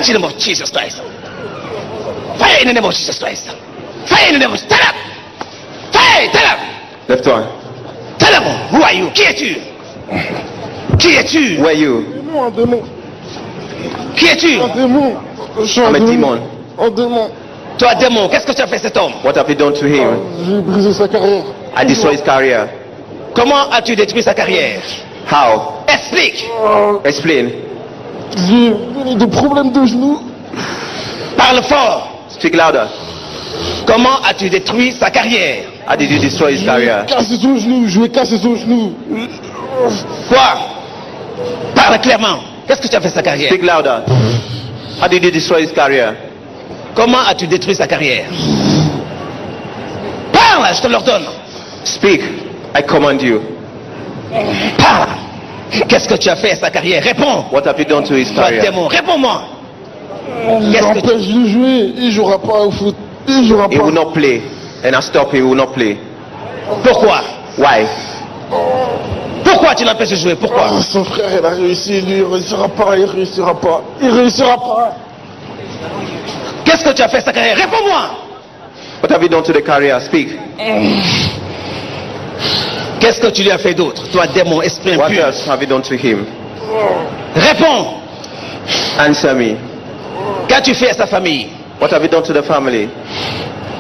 Mighty name of Jesus Christ. Fire in the name of Jesus Christ. Fire in the name of... Tell him. Fire, tell him. Left one. Tell him, who are you? Qui es-tu? Qui es-tu? Who are you? Un démon. Qui es-tu? Un démon. Je suis I'm a demon. Un démon. Toi, démon, qu'est-ce que tu as fait cet homme? What have you done to him? J'ai brisé sa carrière. I destroyed his career. Comment as-tu détruit sa carrière? How? Explique. Explain. J'ai eu des problèmes de genoux. Parle fort. Speak louder. Comment as-tu détruit sa carrière? How did you destroy his Je career? lui ai cassé son genou. Je lui ai cassé son genou. Quoi? Parle clairement. Qu'est-ce que tu as fait sa carrière? Speak louder. How did you destroy his career? Comment as-tu détruit sa carrière? Parle, je te l'ordonne. Speak. I command you. Parle. Qu'est-ce que tu as fait à sa carrière? Réponds. What have you done to his Toi, career? démon, réponds-moi. Je Qu'est-ce que l'empêche de jouer. Il jouera pas au foot. Il jouera He will pas. not play. And I stop him, he will not play. Pourquoi? Why? Pourquoi tu l'empêches de jouer? Pourquoi? Ah, son frère, il a réussi. Lui, il réussira pas. Il réussira pas. Il réussira pas. Qu'est-ce que tu as fait à sa carrière? Réponds-moi. What have you done to the career? Speak. Qu'est-ce que tu lui as fait d'autre? Toi, démon, esprit What impur. else have you done to him? Réponds. Answer me. Qu'as-tu fait à sa famille? What have you done to the family?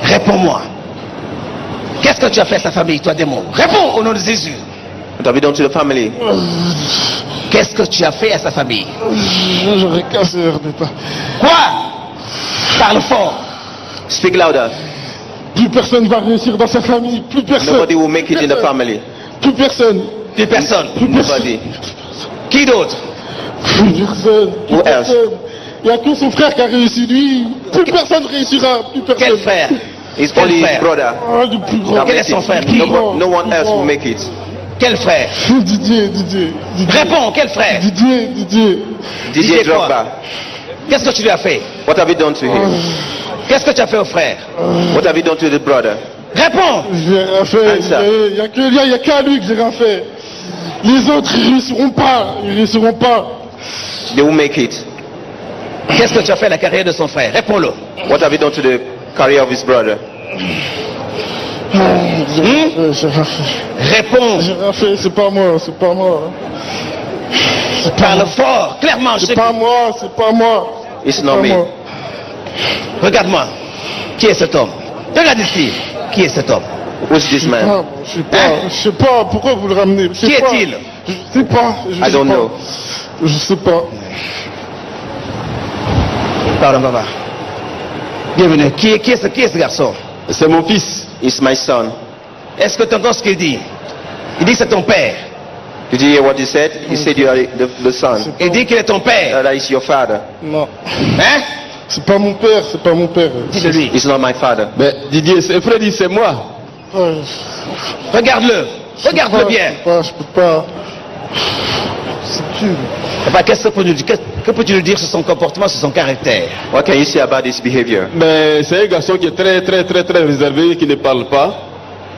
Réponds-moi. Qu'est-ce que tu as fait à sa famille, toi, démon? Réponds au nom de Jésus. What have you done to the family? Qu'est-ce que tu as fait à sa famille? J'aurais cassé RDP. Quoi? Parle fort. Speak louder. Plus personne va réussir dans sa famille. Plus personne. Nobody will make it in the family. Plus personne. Plus personne. Nobody. Qui d'autre? Plus personne. Plus Who else? personne. Il n'y a que son frère qui a réussi. Lui, plus personne réussira. Plus personne. Quel frère? It's Quel only his frère? brother. Ah, du plus grand. that Quel est makes son it. frère? Qui? No one else will make it. Quel frère? Didier. Réponds, quel frère? Didier. DJ quoi? Drogba. Qu'est-ce que tu lui as fait? What have you done to him? Qu'est-ce que tu as fait au frère? What have you done to the brother? Réponds. J'ai rien fait. Answer. Il n'y a qu'à lui que j'ai rien fait. Les autres, ils réussiront pas. Ils réussiront pas. They will make it. Qu'est-ce que tu as fait à la carrière de son frère? Réponds-le. What have you done to the career of his brother? J'ai rien fait. Réponds. J'ai rien fait. C'est pas moi. Parle fort, clairement. C'est pas moi. It's not me. Regarde-moi. Qui est cet homme? Regarde ici. Qui est cet homme? Who's this man? Ah, je sais pas. Pourquoi vous le ramenez? Je sais Qui pas. est-il? Je sais pas. I don't know. Je sais pas. Pardon, papa. Bienvenue. Qui est ce garçon? C'est mon fils. It's my son. Est-ce que tu entends ce qu'il dit? Il dit que c'est ton père. Did you hear what he said? He said you are the son. Il dit qu'il est ton père. That is your father. Non. Hein? C'est pas mon père. Dis de lui. It's not my father. Mais Didier, Freddy, c'est moi. Ouais, Regarde-le. Regarde-le bien. Je peux pas. C'est dur. Papa, qu'est-ce que peux-tu nous dire sur son comportement, sur son caractère? What can you say about his behavior? Mais c'est un garçon qui est très réservé, qui ne parle pas.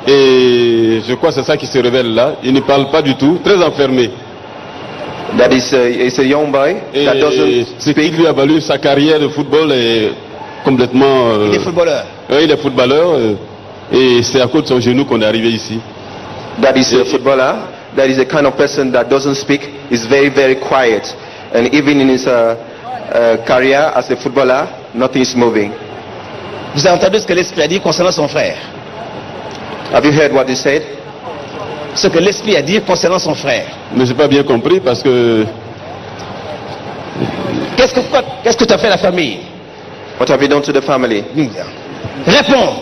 Et je crois que c'est ça qui se révèle là. Il ne parle pas du tout, très enfermé. That is it's a young boy Et that doesn't ce qui speak. lui a valu sa carrière de football est complètement... Il est footballeur. il est footballeur. Et c'est à cause de son genou qu'on est arrivé ici. That is a footballer. That is a kind of person that doesn't speak. Is very quiet. And even in his career as a footballer, nothing is moving. Vous avez entendu ce que l'Esprit a dit concernant son frère? Have you heard what he said? Ce que l'Esprit a dit concernant son frère. Mais j'ai pas bien compris parce que... Qu'est-ce que tu as fait à la famille? What have you done to the family? Réponds.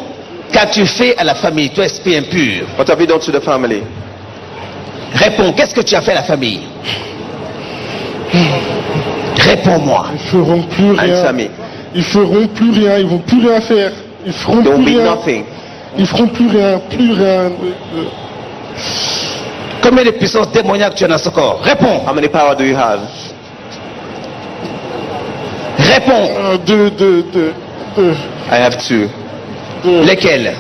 Qu'as-tu fait à la famille, toi esprit impur? What have you done to the family? Réponds. Qu'est-ce que tu as fait à la famille? Réponds-moi. Ils feront plus Answer rien. me. Ils feront plus rien. Ils vont plus rien faire. Ils feront There will plus be rien. nothing. Ils feront plus rien. Combien de puissances démoniaques tu as dans ce corps? Réponds. How many power do you have? Réponds. Deux. I have two. Lesquels?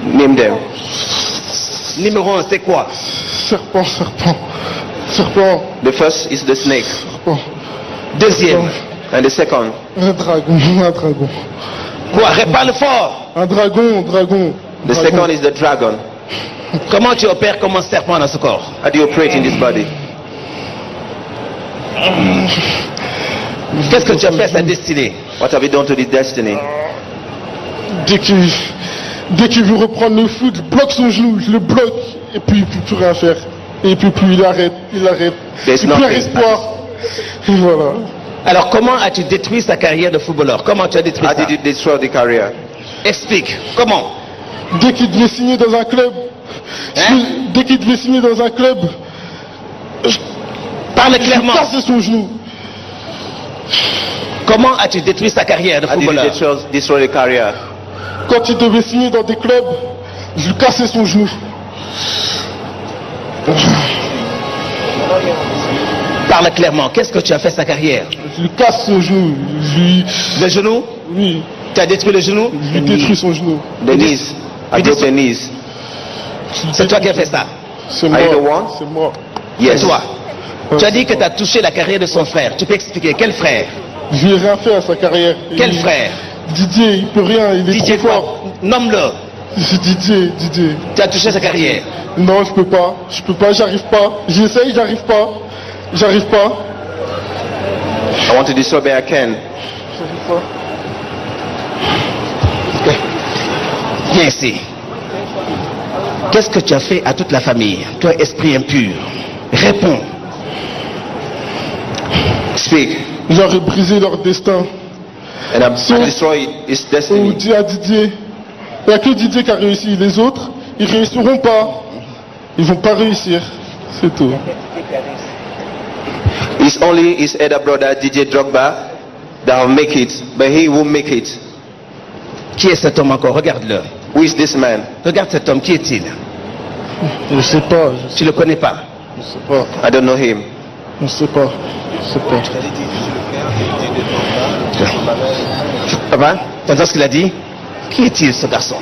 Name them. Numéro 1, c'est quoi? Serpent. The first is the snake. Deuxième. And the second, Un dragon, un dragon. Quoi? Parle fort. Un dragon, dragon. the dragon. second is the dragon. Comment tu opères comme un serpent dans ce corps? How do you operate in this body? Qu'est-ce que tu as fait à sa destinée? What have you done to this destiny? Dès qu'il veut reprendre le foot, je bloque son genou, je le bloque, et puis il ne peut plus rien faire. Et puis il arrête. There's Il perd nothing. espoir. Et voilà. Alors comment as-tu détruit sa carrière de footballeur? Comment tu as détruit How ça? did you destroy the career? Explique. Comment? Dès qu'il devait signer dans un club, dès qu'il devait signer dans un club, Parle je clairement. cassais son genou. Comment as-tu détruit sa carrière de How did you footballeur? destroy the career? Quand il devait signer dans des clubs, je lui cassais son genou. Parle clairement. Qu'est-ce que tu as fait à sa carrière? Je lui casse son genou. Le genou? Oui, Tu as détruit le genou? je lui détruis son genou. The knees. I broke the knees. C'est toi qui as fait ça. C'est Are you the moi. one? C'est moi. Yes. C'est toi. Tu as dit que tu as touché la carrière de son frère. Tu peux expliquer. Quel frère? Je lui ai rien fait à sa carrière. Quel frère? Didier, il peut rien, il est Didier trop quoi? fort. Nomme-le. Didier. Tu as touché sa carrière. Non, je peux pas, j'arrive pas. J'essaye, j'arrive pas. I want to destroy, but I can. Viens ici. Qu'est-ce que tu as fait à toute la famille? Toi, esprit impur. Réponds. Speak. J'aurais brisé leur destin. And I destroy his On destiny. dit à Didier, il n'y a que Didier qui a réussi. Les autres, ils réussiront pas. Ils vont pas réussir. C'est tout. It's only his elder brother, DJ Drogba, that will make it, but he won't make it. Qui est cet homme encore? Regarde-le. Who is this man? Regarde cet homme. Qui est-il? Je sais pas, Tu le connais pas. je sais pas, I don't know him. je sais pas. Papa, tu entends ce qu'il a dit? Qui est-il, ce garçon?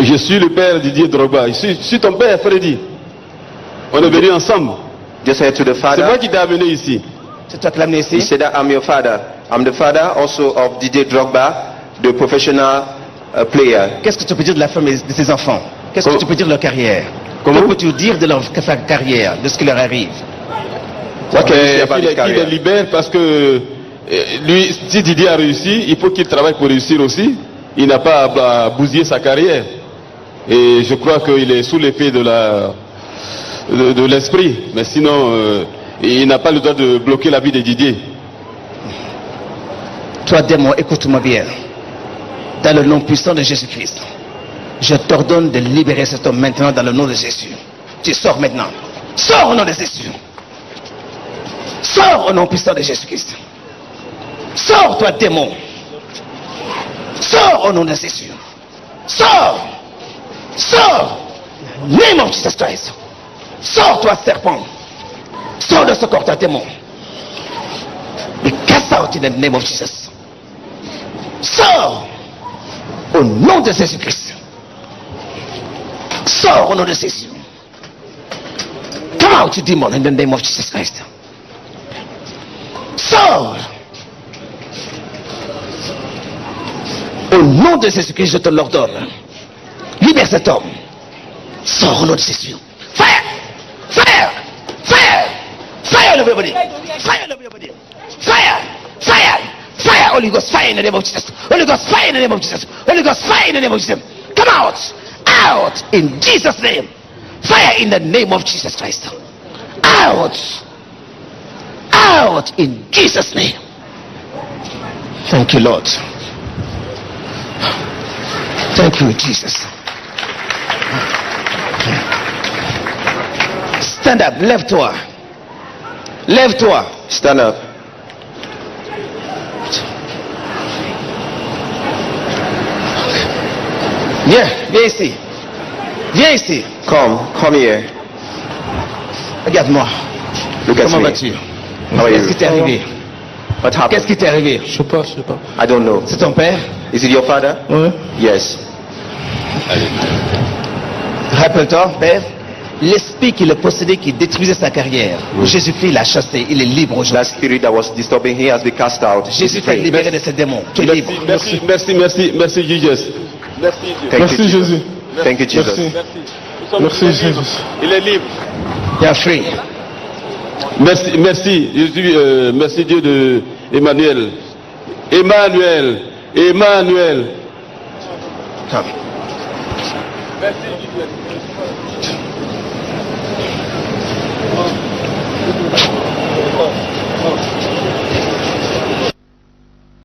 Je suis le père Didier Drogba. Je suis ton père, Freddy. On est venus ensemble. Just said to the C'est moi father. qui t'ai amené ici. C'est toi qui l'as amené He ici? said that I'm your father. I'm the father also of DJ Drogba, the professional player. Qu'est-ce que tu peux dire de la femme et de ses enfants? Qu'est-ce que tu peux dire de leur carrière? Comment? Que peux-tu dire de leur carrière, de ce qui leur arrive? What can you say about Qu'il his les career? libère parce que lui, si Didier a réussi, il faut qu'il travaille pour réussir aussi. Il n'a pas à bousiller sa carrière. Et je crois qu'il est sous l'effet de l'esprit. Mais sinon, il n'a pas le droit de bloquer la vie de Didier. Toi, démon, écoute-moi bien. Dans le nom puissant de Jésus-Christ, je t'ordonne de libérer cet homme maintenant dans le nom de Jésus. Tu sors maintenant. Sors au nom de Jésus. Sors au nom puissant de Jésus-Christ. Sors, toi, démon. Sors au nom de Jésus. Sors. Sors. Name of Jesus Christ. Sors, toi, serpent. Sors de ce corps, toi, démon. Be cast out in the name of Jesus. Sors au nom de Jésus-Christ. Sors au nom de Jésus. Come out, you demon, in the name of Jesus Christ. Sors. Au nom de Jésus-Christ, je te l'ordonne. Libère cet homme. Sors au nom de Jésus. Fire! Fire! Fire! Fire over your body! Fire over your body! Fire! Fire! Fire! Holy Ghost, fire in the name of Jesus! Holy Ghost, fire in the name of Jesus! Holy Ghost, fire in the name of Jesus! Come out! Out! In Jesus' name! Fire in the name of Jesus Christ! Out! Out! In Jesus' name! Thank you, Lord. Thank you, Jesus. Stand up, lève-toi. Lève-toi. Stand up. Viens, viens ici. Viens ici. Come here. Regarde-moi. Look at Comment me. vas-tu? How are Qu'est-ce qui you? t'est arrivé? What Qu'est-ce happened? qui t'est arrivé? Je sais pas. I don't know. C'est ton père? Is it your father? Ouais. Yes. Rappelle-toi, père. L'esprit qui le possédait, qui détruisait sa carrière, Jésus-Christ l'a chassé, il est libre That aujourd'hui. spirit that was disturbing him has been cast out. He's Jésus t'a free. libéré de ces démons. Tu es libre. Merci, Jesus. Merci Dieu. Thank Merci you, Jésus. Thank you, Jesus. Merci. Merci Jésus. Il est libre. You are free. Merci. Merci Dieu de Emmanuel. Come.